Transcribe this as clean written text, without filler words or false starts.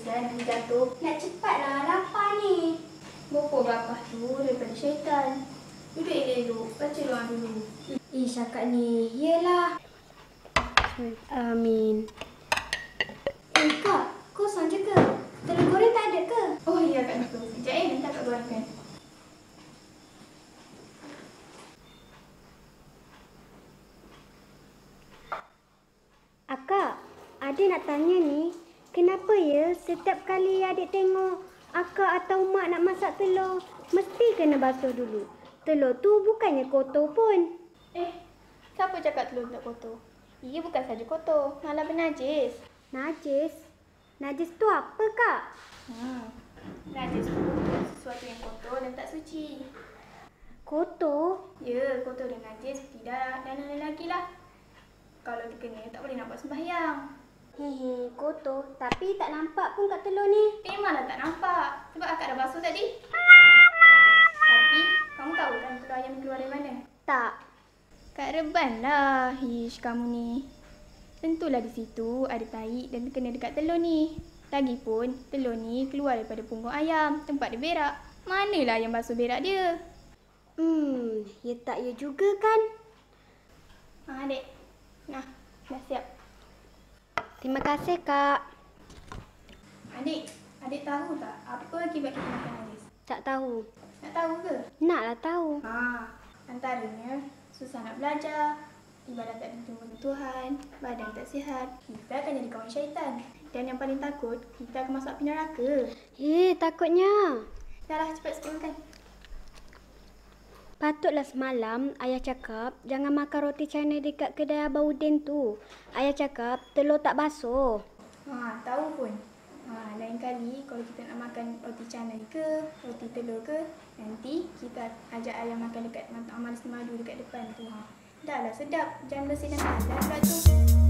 Dah nanti jatuh. Nak cepatlah, lapar ni. Bopor berapah tu daripada syaitan. Duduk elok-elok. Baca doa dulu. Cakap ni. Yelah. Amin. Kak. Kosong je ke? Telur goreng tak ada ke? Oh iya Kak Niko. Sekejap nanti Kak gorengkan. Akak, adik nak tanya ni. Kenapa ya setiap kali adik tengok akak atau mak nak masak telur, mesti kena basuh dulu. Telur tu bukannya kotor pun. Siapa cakap telur tak kotor? Ia bukan saja kotor, malah bernajis. Najis? Najis tu apa, Kak? Najis tu sesuatu yang kotor dan tak suci. Kotor? Ya, kotor dan najis seperti darah dan lain-lain lagi lah. Kalau terkena, tak boleh nak buat sembahyang. Kotor. Tapi tak nampak pun kat telur ni. Memanglah tak nampak. Sebab akak dah basuh tadi. Tapi, kamu tahu kan telur ayam keluar dari mana? Tak. Kak Reban lah. Kamu ni. Tentulah di situ ada tahi dan terkena dekat telur ni. Lagipun, telur ni keluar daripada punggung ayam. Tempat dia berak. Manalah ayam basuh berak dia? Ya tak ya juga kan? Adik. Nah, dah siap. Terima kasih, Kak. Adik tahu tak apa akibat kita makan najis? Tak tahu. Nak tahu ke? Naklah tahu. Antaranya susah nak belajar, ibadah tak ditunggu Tuhan, badan tak sihat, kita akan jadi kawan syaitan. Dan yang paling takut, kita akan masuk api neraka. Takutnya. Dahlah, cepat sekolahkan. Patutlah semalam ayah cakap jangan makan roti canai dekat kedai Abang Udin tu. Ayah cakap telur tak basuh. Tahu pun. Lain kali kalau kita nak makan roti canai ke, roti telur ke, nanti kita ajak ayah makan dekat Mantap Amal Madu dekat depan tu. Dahlah sedap, jangan bersih dan halal pula tu.